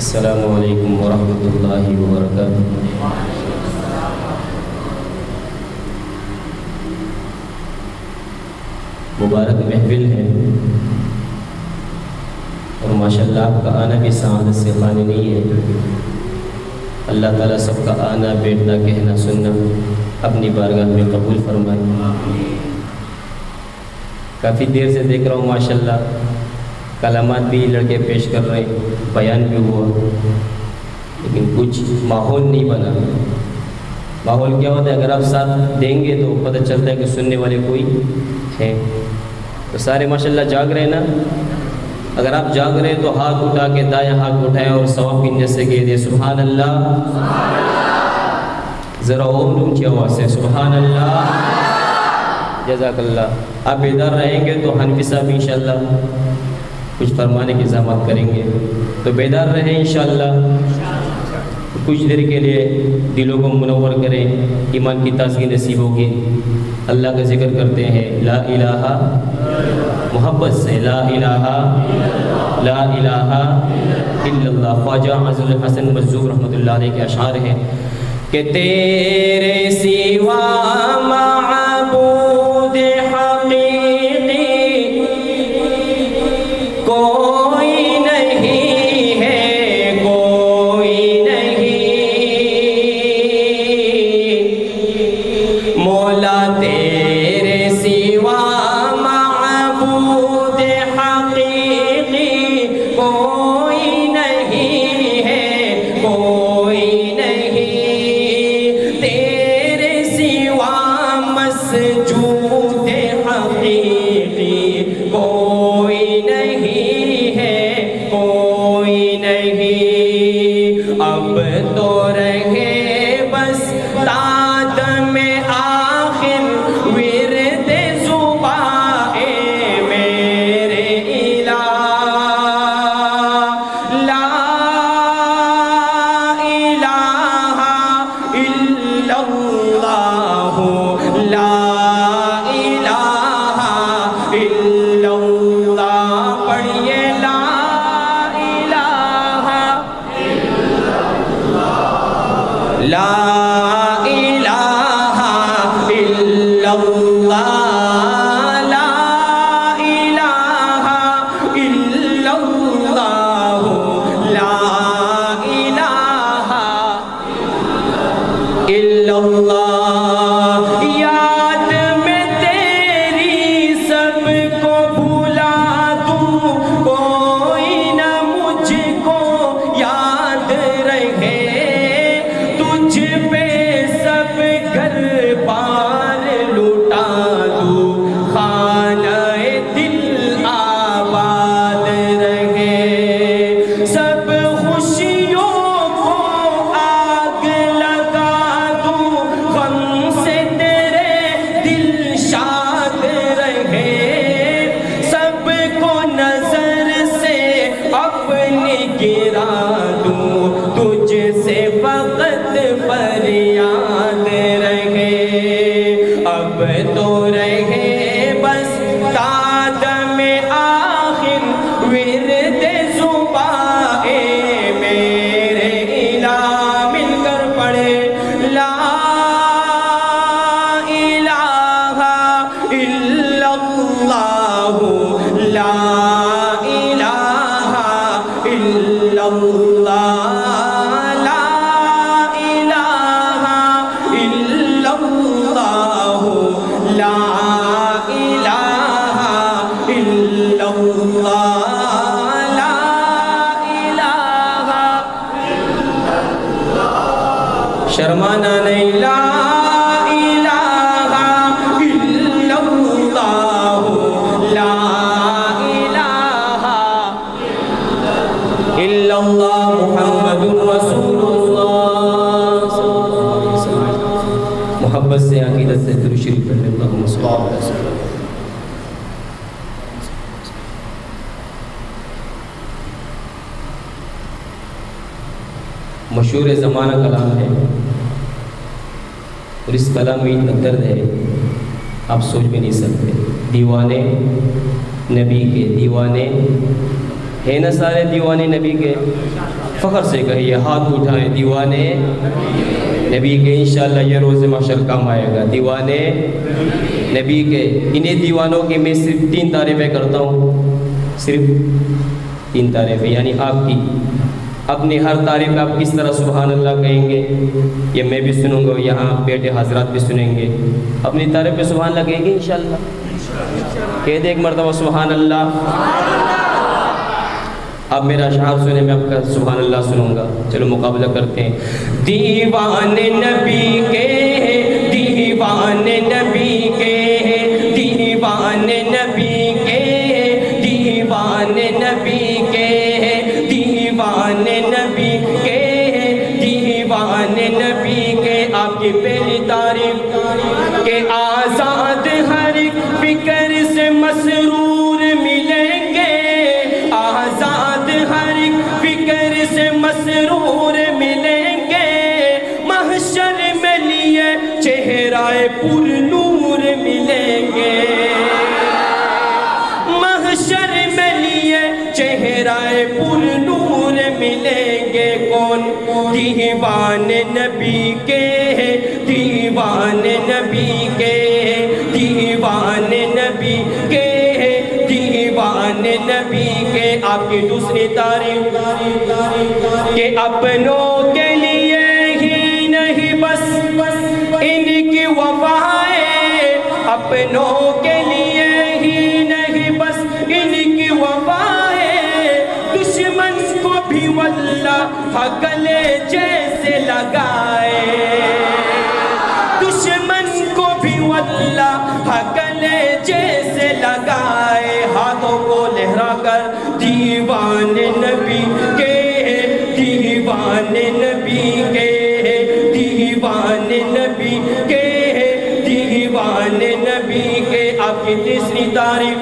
السلام علیکم ورحمۃ اللہ وبرکاتہ۔ مبارک محفل ہے اور ماشاءاللہ آپ کا آنا بھی سعادت سے خالی نہیں ہے۔ اللہ تعالیٰ سب کا آنا بیٹھنا کہنا سننا اپنی بارگاہ میں قبول فرمائے۔ کافی دیر سے دیکھ رہا ہوں ماشاءاللہ کلمات بھی لڑکے پیش کر رہے ہیں، بیان بھی ہوا، لیکن کچھ ماحول نہیں بنا۔ ماحول کیا ہوتا ہے؟ اگر آپ ساتھ دیں گے تو پتہ چلتا ہے کہ سننے والے کوئی ہیں۔ تو سارے ماشاءاللہ جاگ رہے ہیں نا؟ اگر آپ جاگ رہے ہیں تو ہاتھ اٹھا کے دائیں ہاتھ اٹھائیں اور ثواب کی نیت سے کہہ دیں سبحان اللہ۔ ذرا اور اونچی آواز سے سبحان اللہ۔ جزاک اللہ۔ آپ بیدار رہیں گے تو حنفی صاحب انشاءاللہ کچھ فرمانے کی زحمت کریں گے، تو بیدار رہیں انشاءاللہ۔ کچھ دیر کے لیے دلوں کو منور کریں، ایمان کی تازگی نصیب ہوگی۔ اللہ کا ذکر کرتے ہیں، لا الہ، محبت سے لا الہ لا الہ الا اللہ۔ خواجہ عزیز الحسن مجذوب رحمۃ اللہ علیہ کے اشعار ہیں کہ تیرے سوا معبود حقیقی کوئی نہیں ہے، کوئی نہیں مولا تیرے سوا معبود حقیقی کوئی نہیں ہے، کوئی نہیں تیرے سوا مسجود حقیقی کوئی نہیں ہے، کوئی نہیں۔ اب تو رہے بس تاد میں آخر ورد زباں اے میرے الہ، لا الہ الا اللہ، لا الہ الا اللہ۔ پڑھیے لا الہ لا الہ الا اللہ، لا الہ الا اللہ، لا الہ الا اللہ۔ یاد میں تیری سب کو بھلا دوں، کوئی نہ مجھ کو یاد رہے، تجھ پہ سب گھر بار لوٹا دوں، خانہ دل آباد رہے، سب خوشیوں کو آگ لگا دوں، غم سے تیرے دل شاد رہے، سب کو نظر سے اپنی گرا دوں، تجھ سے فقط فریاد رہے۔ اب تو رہے بس تاد میں آخر ورد زباں اے میرے الہ۔ مل کر پڑھے لا الہ الا اللہ، لا الہ الا اللہ، لا الہ الا اللہ، لا الہ الا اللہ، لا الہ۔ شرمانا نہیں، لا الہ الا اللہ، لا الہ الا اللہ، محمد رسول اللہ صلی اللہ علیہ وسلم۔ محبت سے عقیدت سے درود شریف پڑھنے، اللہم صلی اللہ علیہ وسلم۔ مشہور زمانہ کلام ہے اور اس کلام میں اتنا درد ہے آپ سوچ بھی نہیں سکتے۔ دیوانے نبی کے، دیوانے ہے نا سارے دیوانے نبی کے؟ فخر سے کہیے، ہاتھ اٹھائیں دیوانے نبی کے، انشاءاللہ یہ روز محشر کام آئے گا، دیوانے نبی کے۔ انہیں دیوانوں کی میں صرف 3 تعریفیں کرتا ہوں، صرف 3 تعریفیں، یعنی آپ کی اپنی ہر تعریف آپ کس طرح سبحان اللہ کہیں گے یہ میں بھی سنوں گا، یہاں بیٹے حضرات بھی سنیں گے۔ اپنی تعریف پہ سبحان اللہ کہیں گے انشاءاللہ؟ کہہ دے ایک مرتبہ سبحان اللہ۔ اب میرا اشعار سنے، میں آپ کا سبحان اللہ سنوں گا۔ چلو مقابلہ کرتے ہیں۔ دیوانے نبی کے، دیوانے نبی کے، دیوانے نبی کے، دیوانے نبی کے، دیوانے نبی کے، دیوانے نبی کے۔ آپ کی پہلی تعریف کہ آزاد ہر فکر سے مسرور ملیں گے، آزاد ہر فکر سے مسرور ملیں گے، محشر میں لیے چہرہ پر نور ملیں گے، محشر میں لیے چہرہ پر نور ملیں گے۔ کون؟ دیوانے نبی کے، دیوانے نبی کے، دیوانے نبی کے، دیوانے نبی کے۔ آپ کی دوسری تعریف کہ اپنوں کے لیے ہی نہیں بس ان کی وفائیں، اپنوں کے لیے ہی نہیں بس ان کی وفائیں، دشمن کو بھی واللہ گلے جیسے لگائے، دشمن کو بھی واللہ گلے جیسے لگائے۔ ہاتھوں کو لہرا کر دیوانے نبی کے، دیوانے نبی کے، دیوانے نبی کے، دیوانے نبی کے۔ آپ کی تیسری تعریف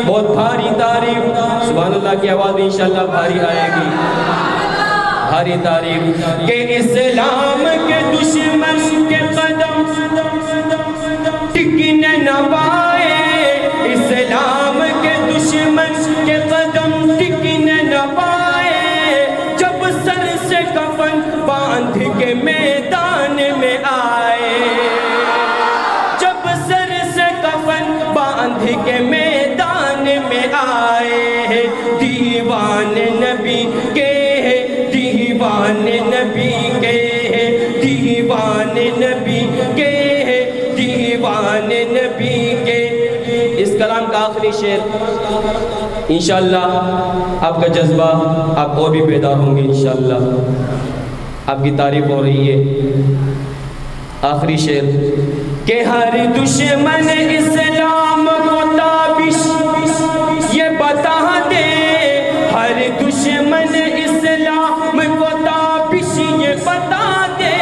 بہت بھاری تعریف، سبحان اللہ کی آواز انشاءاللہ بھاری آئے گی، بھاری تعریف کہ اسلام کے دشمن کے قدم ٹکنے نہ پائے، اسلام کے دشمن کے قدم ٹکنے نہ پائے، جب سر سے کفن باندھ کے میدان میں آئے، جب سر سے کفن باندھ کے میدان میں آئے۔ دیوانے نبی کے، دیوانے نبی کے، دیوانے نبی کے، دیوانے نبی کے۔ اس کلام کا آخری شعر انشاءاللہ آپ کا جذبہ آپ اور بھی بیدار ہوں گے انشاءاللہ، آپ کی تعریف ہو رہی ہے۔ آخری شعر کہ ہر دشمن اسلام کو تابش یہ بتا دے، ہر دشمن اسلام کو تابش یہ بتا دے،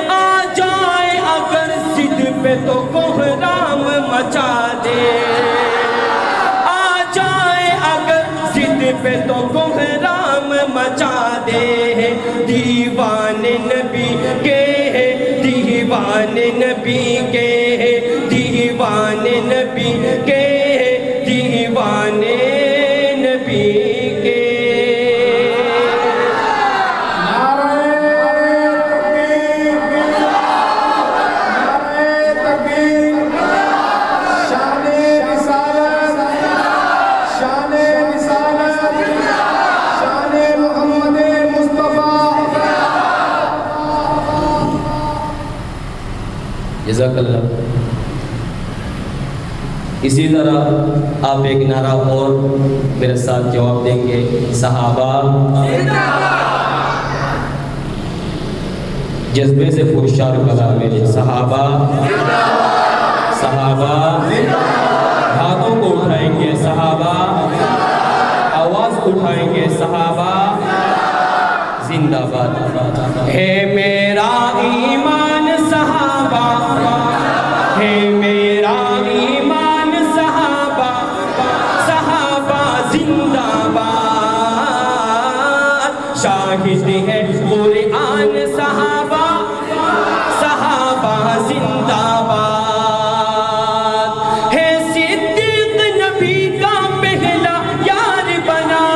آ جائے اگر ضد پہ تو کوہرام مچا دے، آ جائے اگر ضد پہ تو کوہرام مچا دے۔ دیوانے نبی کے، دیوانے نبی کے، دیوانے نبی کے، دیوانے نبی کے۔ جزاک اللہ۔ اسی طرح آپ ایک نعرہ اور میرے ساتھ جواب دیں گے، صحابہ جذبے سے پرشار کلام میرے، صحابہ، صحابہ ہاتھوں کو اٹھائیں گے، صحابہ آواز اٹھائیں گے، صحابہ زندہ باد ہے میرا ایمان، صحابہ ہے میرا ایمان، صحابہ، صحابہ زندہ باد، شاہد ہے قرآن، صحابہ، صحابہ زندہ باد ہے۔ صدیق نبی کا پہلا یار بنا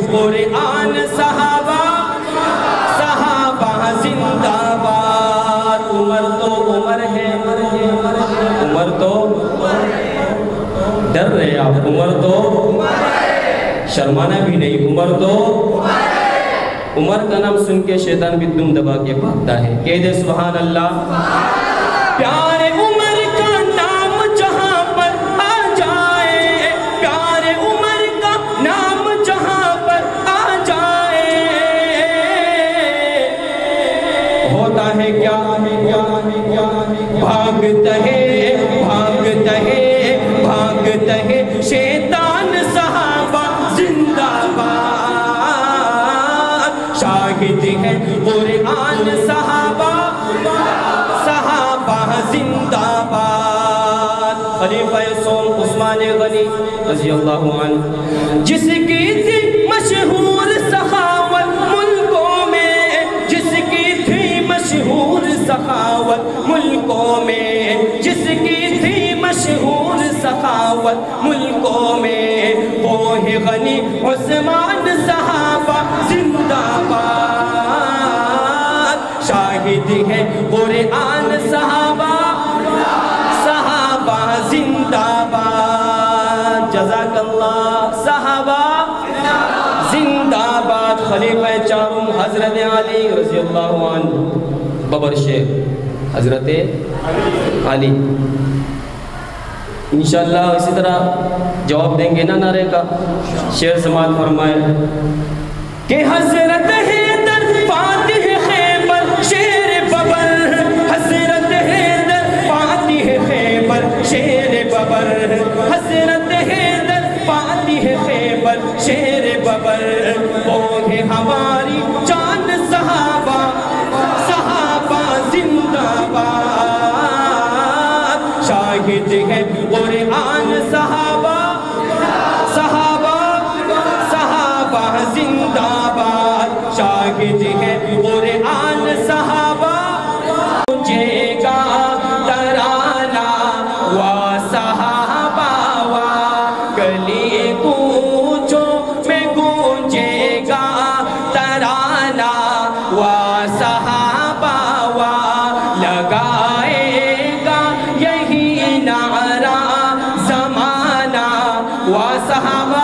قرآن صحابہ صحابہ زندہ باد عمر تو عمر ہے عمر تو ڈر رہے آپ عمر تو شرمانا بھی نہیں عمر تو عمر کا نام سن کے شیطان بھی دم دبا کے بھاگتا ہے کہہ دے سبحان اللہ پیارے عمر کا نام جہاں پر آ جائے پیارے عمر کا نام جہاں پر آ جائے ہوتا ہے کیا بھاگتا ہے بھاگتا ہے شیطان صحابہ زندہ باد شاہد ہے قرآن صحابہ زندہ باد خلیفہ سوم عثمان غنی رضی اللہ عنہ جس کی تھی مشہور سخاوت ملکوں میں جس کی تھی مشہور سخاوت ملکوں میں جس کی تھی مشہور سخاوت ملکوں میں وہ ہے غنی عثمان صحابہ زندہ باد شاہد ہے قرآن صحابہ زندہ باد جزاک اللہ صحابہ زندہ باد خلیفہ چارم حضرت علی رضی اللہ عنہ ببر شیخ حضرت علی انشاءاللہ اسی طرح جواب دیں گے نا نعرے کا شعر سماعت فرمائے کہ حضرت حیدر فاتح خیبر شیر ببر حضرت حیدر فاتح خیبر شیر ببر حضرت حیدر فاتح خیبر شیر ببر وہ ہے ہماری جان صحابہ زندہ باد شاہد ہے قرآن صحابہ زندہ باد شاہد ہے قرآن صحابہ گونجے گا ترانہ وا صحابہ وا گلی کوچوں میں گونجے گا ترانہ وا صحابہ وا لگائے گا یہی نعرہ زمانہ وا صحابہ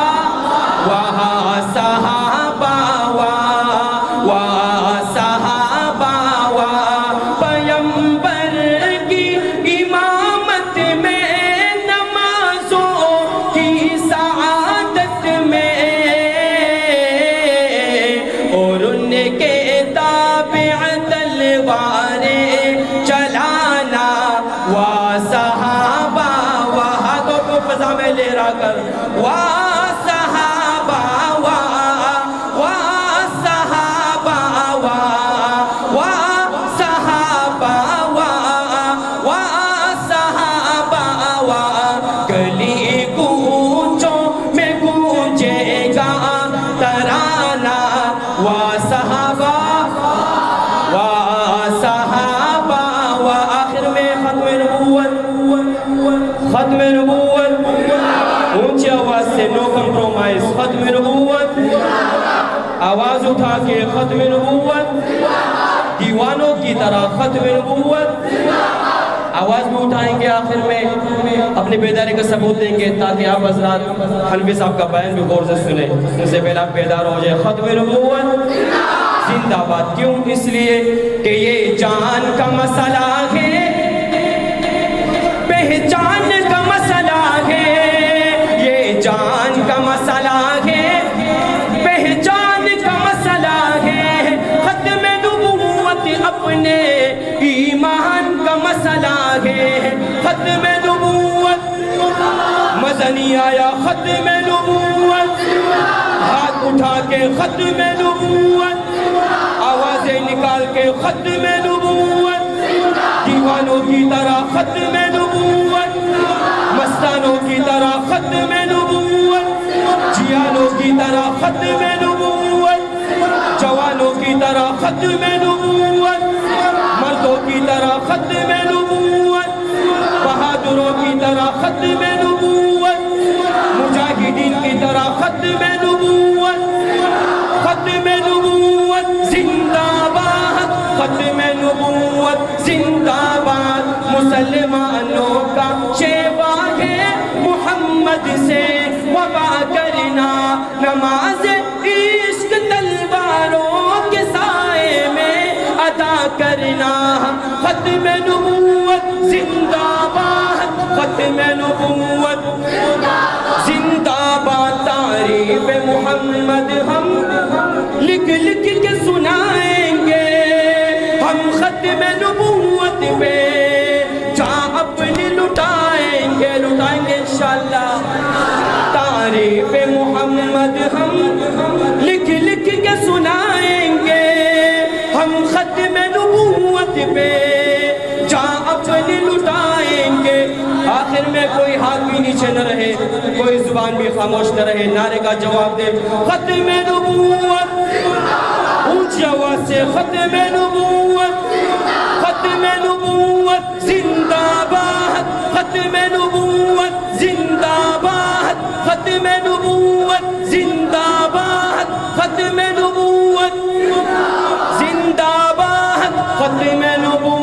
پیمبر کی امامت میں نمازوں کی سعادت میں اور ان کے تابع تلواریں چلانا وا صحابہ وا ہاتھوں کو فضا میں لے رہا کر وا ختم نبوت اونچی آواز سے نو کمپرومائز ختم نبوت آواز اٹھا کے ختم نبوت دیوانوں کی طرح ختم نبوت آواز بھی اٹھائیں گے آخر میں اپنی بیداری کا ثبوت دیں گے تاکہ آپ حضرات حنفی صاحب کا بیان بھی غور سے سنیں ان سے پہلے آپ بیدار ہو جائے ختم نبوت زندہ باد کیوں اس لیے کہ یہ جان کا مسئلہ ہے پہچان کا مسئلہ ہے یہ جان کا مسئلہ ہے پہچان کا مسئلہ ہے ختم نبوت اپنے ایمان کا مسئلہ ہے ختم نبوت مدنی آیا ختم نبوت ہاتھ اٹھا کے ختم نبوت آوازیں نکال کے ختم نبوت دیوانوں کی طرح ختم نبوت مستانوں کی طرح ختم نبوت جیانوں کی طرح ختم نبوت جوانوں کی طرح ختم نبوت مردوں کی طرح ختم نبوت بہادروں کی طرح ختم نبوت مجاہدین کی طرح ختم نبوت زندہ باد مسلمانوں کا شیوا ہے محمد سے وفا کرنا نماز عشق تلواروں کے سائے میں ادا کرنا ختم نبوت زندہ باد ختم نبوت زندہ باد تعریف محمد ہم لکھ لکھ کے سنائیں گے ہم ختم نبوت پہ جہاں اپنی لٹائیں گے انشاءاللہ تعریف محمد ہم لکھ لکھ کے سنائیں گے ہم ختم نبوت پہ جہاں اپنی لٹائیں گے آخر میں کوئی ہاتھ بھی نیچے نہ رہے کوئی زبان بھی خاموش نہ رہے نعرے کا جواب دے ختم نبوت اونچی آواز سے ختم نبوت زندہ باد ختم نبوت زندہ باد ختم نبوت زندہ باد ختم نبوت زندہ باد ختم نبوت